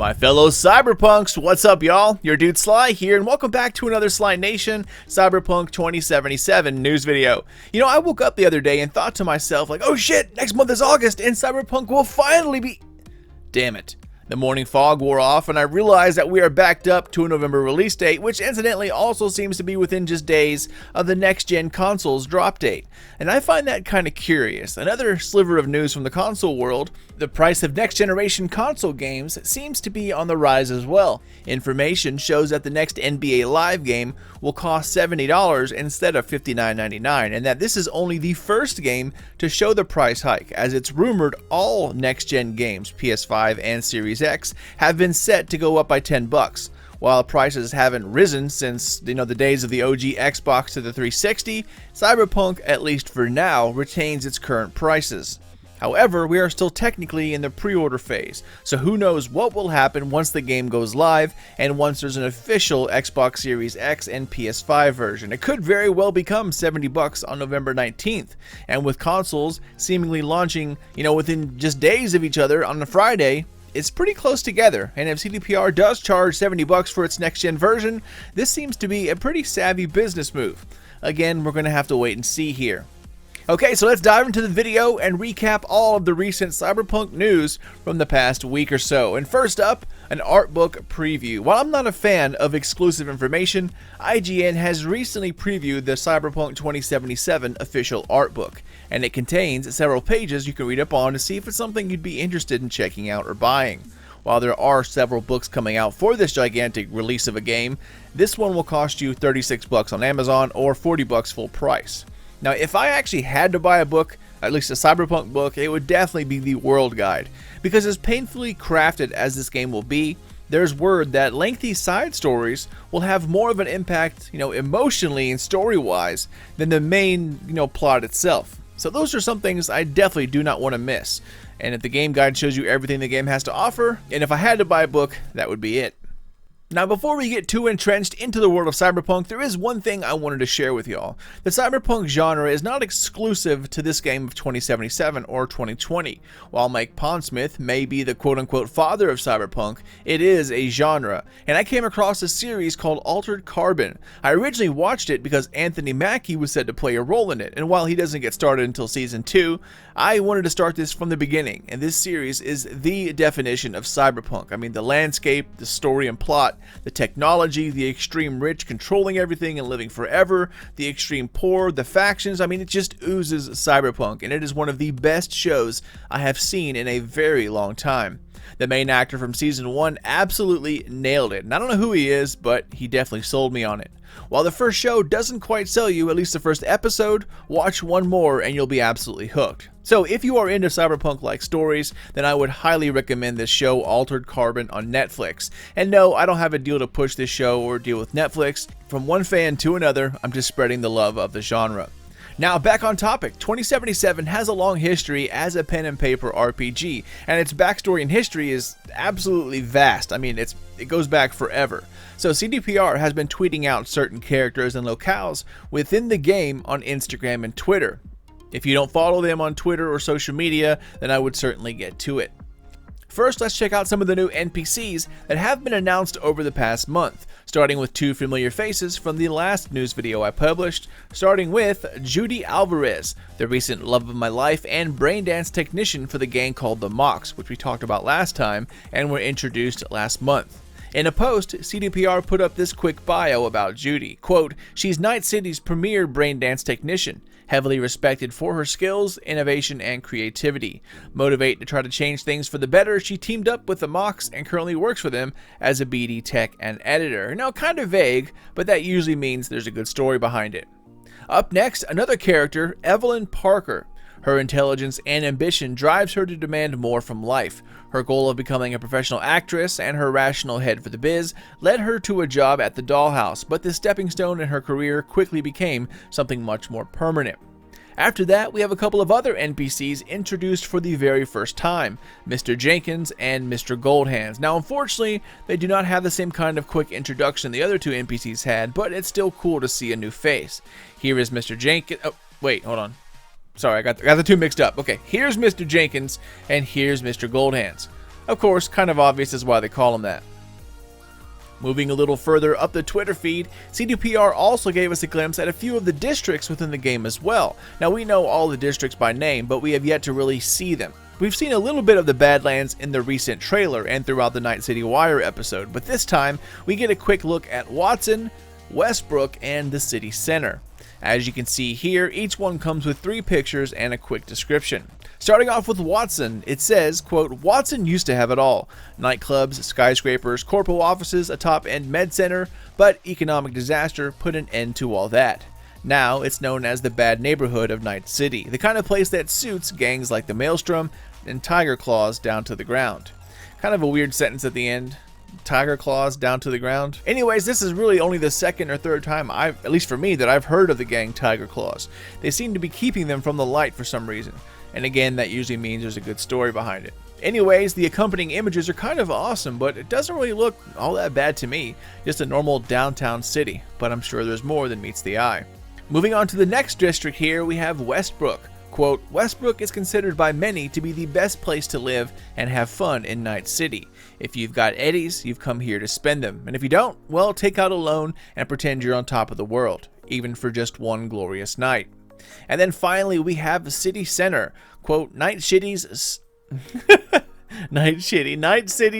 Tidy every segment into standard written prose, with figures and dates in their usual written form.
My fellow Cyberpunks, what's up y'all? Your dude Sly here, and welcome back to another Sly Nation Cyberpunk 2077 news video. You know, I woke up the other day and thought to myself, like, oh shit, next month is August and Cyberpunk will finally be... Damn it. The morning fog wore off and I realized that we are backed up to a November release date, which incidentally also seems to be within just days of the next-gen console's drop date. And I find that kind of curious. Another sliver of news from the console world, the price of next-generation console games seems to be on the rise as well. Information shows that the next NBA Live game will cost $70 instead of $59.99, and that this is only the first game to show the price hike, as it's rumored all next-gen games, PS5 and Series X, have been set to go up by $10. While prices haven't risen since, the days of the OG Xbox to the 360, Cyberpunk, at least for now, retains its current prices. However, we are still technically in the pre-order phase, so who knows what will happen once the game goes live and once there's an official Xbox Series X and PS5 version. It could very well become $70 on November 19th, and with consoles seemingly launching, within just days of each other on a Friday, it's pretty close together. And if CDPR does charge $70 for its next-gen version, this seems to be a pretty savvy business move. Again, we're going to have to wait and see here. Okay, so let's dive into the video and recap all of the recent Cyberpunk news from the past week or so. And first up, an art book preview. While I'm not a fan of exclusive information, IGN has recently previewed the Cyberpunk 2077 official art book, and it contains several pages you can read up on to see if it's something you'd be interested in checking out or buying. While there are several books coming out for this gigantic release of a game, this one will cost you $36 on Amazon or $40 full price. Now, if I actually had to buy a book, at least a Cyberpunk book, it would definitely be the World Guide. Because as painfully crafted as this game will be, there's word that lengthy side stories will have more of an impact, emotionally and story-wise than the main, plot itself. So those are some things I definitely do not want to miss. And if the game guide shows you everything the game has to offer, and if I had to buy a book, that would be it. Now, before we get too entrenched into the world of Cyberpunk, there is one thing I wanted to share with y'all. The Cyberpunk genre is not exclusive to this game of 2077 or 2020. While Mike Pondsmith may be the quote-unquote father of Cyberpunk, it is a genre, and I came across a series called Altered Carbon. I originally watched it because Anthony Mackie was said to play a role in it, and while he doesn't get started until Season 2, I wanted to start this from the beginning, and this series is the definition of Cyberpunk. I mean, the landscape, the story and plot, the technology, the extreme rich controlling everything and living forever, the extreme poor, the factions. I mean, it just oozes Cyberpunk, and it is one of the best shows I have seen in a very long time. The main actor from Season 1 absolutely nailed it, and I don't know who he is, but he definitely sold me on it. While the first show doesn't quite sell you, at least the first episode, watch one more and you'll be absolutely hooked. So if you are into Cyberpunk-like stories, then I would highly recommend this show, Altered Carbon, on Netflix. And no, I don't have a deal to push this show or deal with Netflix. From one fan to another, I'm just spreading the love of the genre. Now, back on topic, 2077 has a long history as a pen and paper RPG, and its backstory and history is absolutely vast. I mean, it goes back forever. So CDPR has been tweeting out certain characters and locales within the game on Instagram and Twitter. If you don't follow them on Twitter or social media, then I would certainly get to it. First, let's check out some of the new NPCs that have been announced over the past month, starting with two familiar faces from the last news video I published, starting with Judy Alvarez, the recent love of my life and braindance technician for the gang called the Mox, which we talked about last time and were introduced last month. In a post, CDPR put up this quick bio about Judy. Quote, "She's Night City's premier braindance technician, heavily respected for her skills, innovation, and creativity. Motivate to try to change things for the better, she teamed up with the Mox and currently works for them as a BD tech and editor." Now, kind of vague, but that usually means there's a good story behind it. Up next, another character, Evelyn Parker. Her intelligence and ambition drives her to demand more from life. Her goal of becoming a professional actress and her rational head for the biz led her to a job at the dollhouse, but this stepping stone in her career quickly became something much more permanent. After that, we have a couple of other NPCs introduced for the very first time, Mr. Jenkins and Mr. Goldhands. Now, unfortunately, they do not have the same kind of quick introduction the other two NPCs had, but it's still cool to see a new face. Here is Mr. Jenkins. Oh, wait, hold on. Sorry, I got the two mixed up. Okay, here's Mr. Jenkins, and here's Mr. Goldhands. Of course, kind of obvious is why they call him that. Moving a little further up the Twitter feed, CDPR also gave us a glimpse at a few of the districts within the game as well. Now we know all the districts by name, but we have yet to really see them. We've seen a little bit of the Badlands in the recent trailer and throughout the Night City Wire episode, but this time we get a quick look at Watson, Westbrook, and the city center. As you can see here, each one comes with 3 pictures and a quick description. Starting off with Watson, it says, quote, "Watson used to have it all. Nightclubs, skyscrapers, corpo offices, a top-end med center, but economic disaster put an end to all that. Now it's known as the bad neighborhood of Night City, the kind of place that suits gangs like the Maelstrom and Tiger Claws down to the ground." Kind of a weird sentence at the end. Tiger Claws down to the ground. Anyways, this is really only the second or third time at least for me, that I've heard of the gang Tiger Claws. They seem to be keeping them from the light for some reason. And again, that usually means there's a good story behind it. Anyways, the accompanying images are kind of awesome, but it doesn't really look all that bad to me. Just a normal downtown city, but I'm sure there's more than meets the eye. Moving on to the next district here, we have Westbrook. Quote, "Westbrook is considered by many to be the best place to live and have fun in Night City. If you've got eddies, you've come here to spend them. And if you don't, well, take out a loan and pretend you're on top of the world, even for just one glorious night." And then finally, we have the city center. Quote, Night City's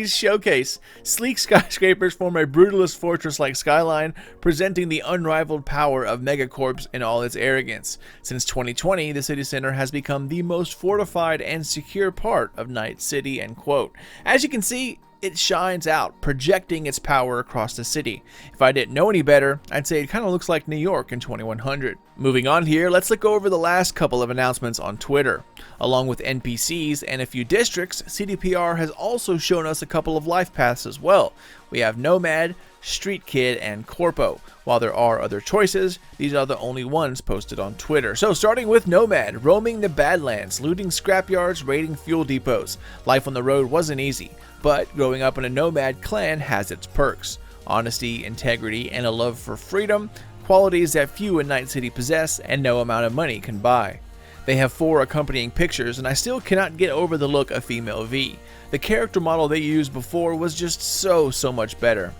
showcase. Sleek skyscrapers form a brutalist fortress-like skyline, presenting the unrivaled power of megacorps in all its arrogance. Since 2020, the city center has become the most fortified and secure part of Night City, end quote. As you can see, it shines out, projecting its power across the city. If I didn't know any better, I'd say it kind of looks like New York in 2100. Moving on here, let's look over the last couple of announcements on Twitter. Along with NPCs and a few districts, CDPR has also shown us a couple of life paths as well. We have Nomad, Street Kid, and Corpo. While there are other choices, these are the only ones posted on Twitter. So starting with Nomad, roaming the Badlands, looting scrapyards, raiding fuel depots. Life on the road wasn't easy, but growing up in a Nomad clan has its perks. Honesty, integrity, and a love for freedom, qualities that few in Night City possess and no amount of money can buy. They have 4 accompanying pictures, and I still cannot get over the look of Female V. The character model they used before was just so much better.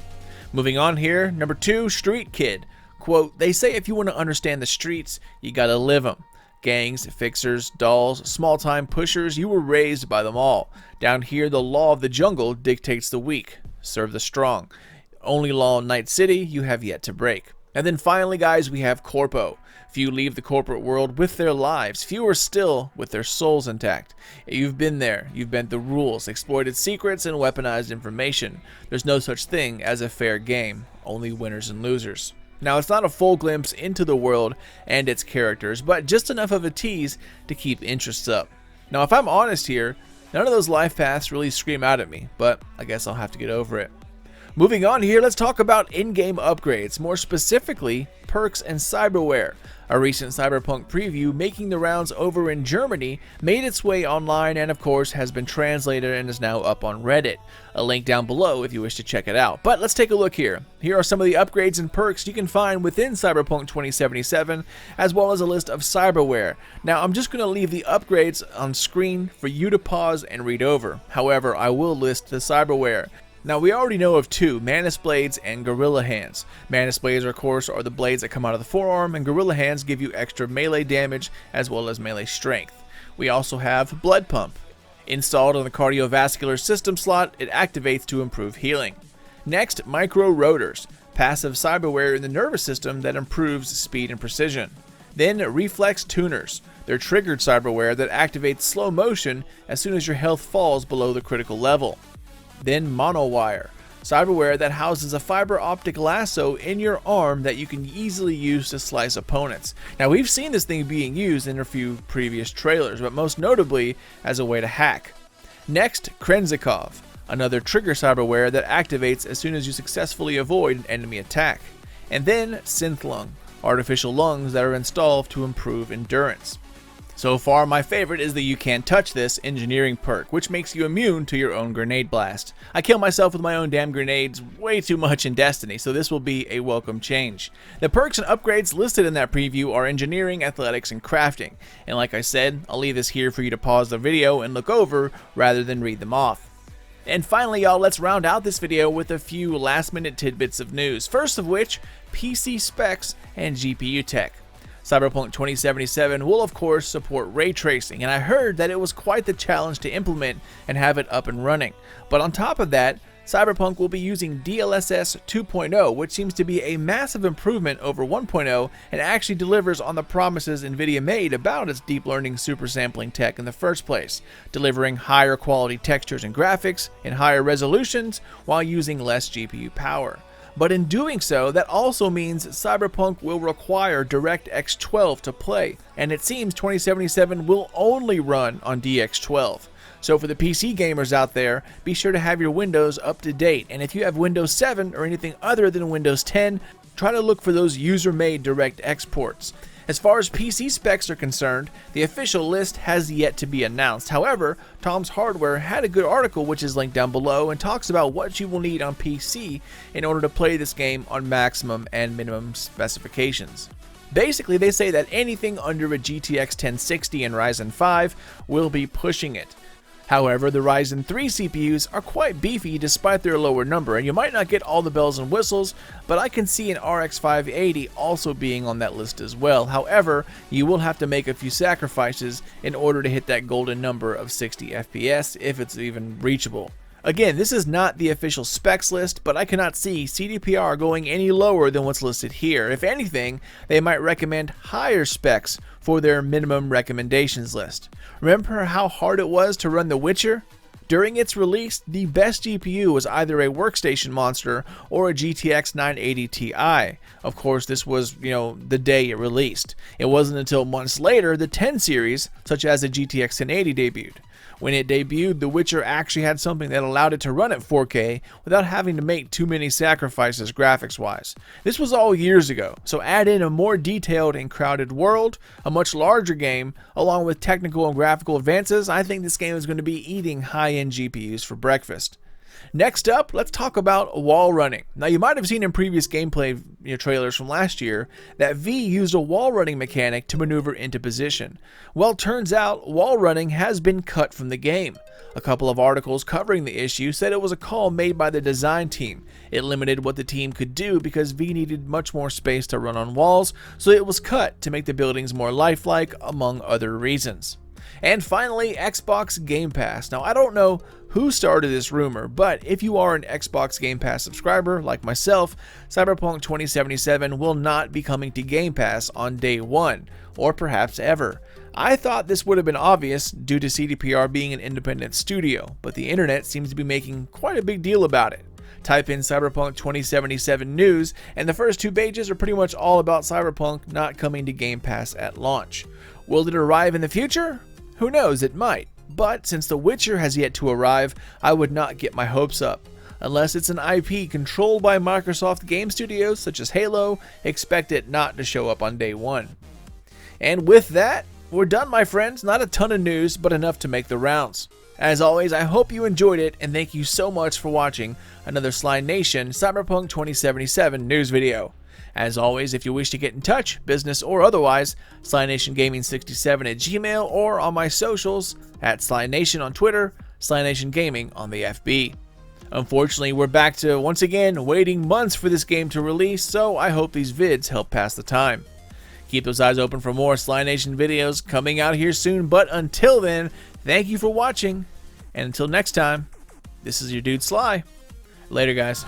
Moving on here, number 2, Street Kid. Quote, "They say if you want to understand the streets, you gotta live them. Gangs, fixers, dolls, small-time pushers, you were raised by them all. Down here, the law of the jungle dictates the weak. Serve the strong. Only law in Night City you have yet to break." And then finally, guys, we have Corpo. Few leave the corporate world with their lives, fewer still with their souls intact. You've been there, you've bent the rules, exploited secrets, and weaponized information. There's no such thing as a fair game, only winners and losers. Now, it's not a full glimpse into the world and its characters, but just enough of a tease to keep interest up. Now, if I'm honest here, none of those life paths really scream out at me, but I guess I'll have to get over it. Moving on here, let's talk about in-game upgrades, more specifically, perks and cyberware. A recent Cyberpunk preview making the rounds over in Germany made its way online and of course has been translated and is now up on Reddit. A link down below if you wish to check it out. But let's take a look here. Here are some of the upgrades and perks you can find within Cyberpunk 2077, as well as a list of cyberware. Now I'm just going to leave the upgrades on screen for you to pause and read over. However, I will list the cyberware. Now we already know of 2, Manus Blades and Gorilla Hands. Manus Blades, of course, are the blades that come out of the forearm, and Gorilla Hands give you extra melee damage as well as melee strength. We also have Blood Pump. Installed on the cardiovascular system slot, it activates to improve healing. Next, Micro Rotors, passive cyberware in the nervous system that improves speed and precision. Then Reflex Tuners. They're triggered cyberware that activates slow motion as soon as your health falls below the critical level. Then Monowire, cyberware that houses a fiber optic lasso in your arm that you can easily use to slice opponents. Now we've seen this thing being used in a few previous trailers, but most notably as a way to hack. Next, Krenzikov, another trigger cyberware that activates as soon as you successfully avoid an enemy attack. And then Synth Lung, artificial lungs that are installed to improve endurance. So far, my favorite is the You Can't Touch This engineering perk, which makes you immune to your own grenade blast. I kill myself with my own damn grenades way too much in Destiny, so this will be a welcome change. The perks and upgrades listed in that preview are engineering, athletics, and crafting. And like I said, I'll leave this here for you to pause the video and look over rather than read them off. And finally, y'all, let's round out this video with a few last-minute tidbits of news. First of which, PC specs and GPU tech. Cyberpunk 2077 will of course support ray tracing, and I heard that it was quite the challenge to implement and have it up and running. But on top of that, Cyberpunk will be using DLSS 2.0, which seems to be a massive improvement over 1.0 and actually delivers on the promises Nvidia made about its deep learning super sampling tech in the first place, delivering higher quality textures and graphics in higher resolutions while using less GPU power. But in doing so, that also means Cyberpunk will require DirectX 12 to play, and it seems 2077 will only run on DX12. So for the PC gamers out there, be sure to have your Windows up to date, and if you have Windows 7 or anything other than Windows 10, try to look for those user-made DirectX ports. As far as PC specs are concerned, the official list has yet to be announced. However, Tom's Hardware had a good article which is linked down below and talks about what you will need on PC in order to play this game on maximum and minimum specifications. Basically, they say that anything under a GTX 1060 and Ryzen 5 will be pushing it. However, the Ryzen 3 CPUs are quite beefy despite their lower number, and you might not get all the bells and whistles, but I can see an RX 580 also being on that list as well. However, you will have to make a few sacrifices in order to hit that golden number of 60 FPS if it's even reachable. Again, this is not the official specs list, but I cannot see CDPR going any lower than what's listed here. If anything, they might recommend higher specs for their minimum recommendations list. Remember how hard it was to run The Witcher? During its release, the best GPU was either a workstation monster or a GTX 980 Ti. Of course, this was, the day it released. It wasn't until months later the 10 series, such as the GTX 1080, debuted. When it debuted, The Witcher actually had something that allowed it to run at 4K without having to make too many sacrifices graphics-wise. This was all years ago, so add in a more detailed and crowded world, a much larger game, along with technical and graphical advances. I think this game is going to be eating high-end GPUs for breakfast. Next up, let's talk about wall running. Now, you might have seen in previous gameplay trailers from last year that V used a wall running mechanic to maneuver into position. Well, turns out wall running has been cut from the game. A couple of articles covering the issue said it was a call made by the design team. It limited what the team could do because V needed much more space to run on walls, so it was cut to make the buildings more lifelike, among other reasons. And finally, Xbox Game Pass. Now, I don't know who started this rumor, but if you are an Xbox Game Pass subscriber like myself, Cyberpunk 2077 will not be coming to Game Pass on day one, or perhaps ever. I thought this would have been obvious due to CDPR being an independent studio, but the internet seems to be making quite a big deal about it. Type in Cyberpunk 2077 news, and the first two pages are pretty much all about Cyberpunk not coming to Game Pass at launch. Will it arrive in the future? Who knows, it might. But since The Witcher has yet to arrive, I would not get my hopes up. Unless it's an IP controlled by Microsoft game studios such as Halo, expect it not to show up on day one. And with that, we're done, my friends. Not a ton of news, but enough to make the rounds. As always, I hope you enjoyed it, and thank you so much for watching another Sly Nation Cyberpunk 2077 news video. As always, if you wish to get in touch, business or otherwise, SlyNationGaming67 at Gmail, or on my socials at SlyNation on Twitter, SlyNationGaming on the FB. Unfortunately, we're back to, once again, waiting months for this game to release, so I hope these vids help pass the time. Keep those eyes open for more Sly Nation videos coming out here soon, but until then, thank you for watching, and until next time, this is your dude Sly. Later, guys.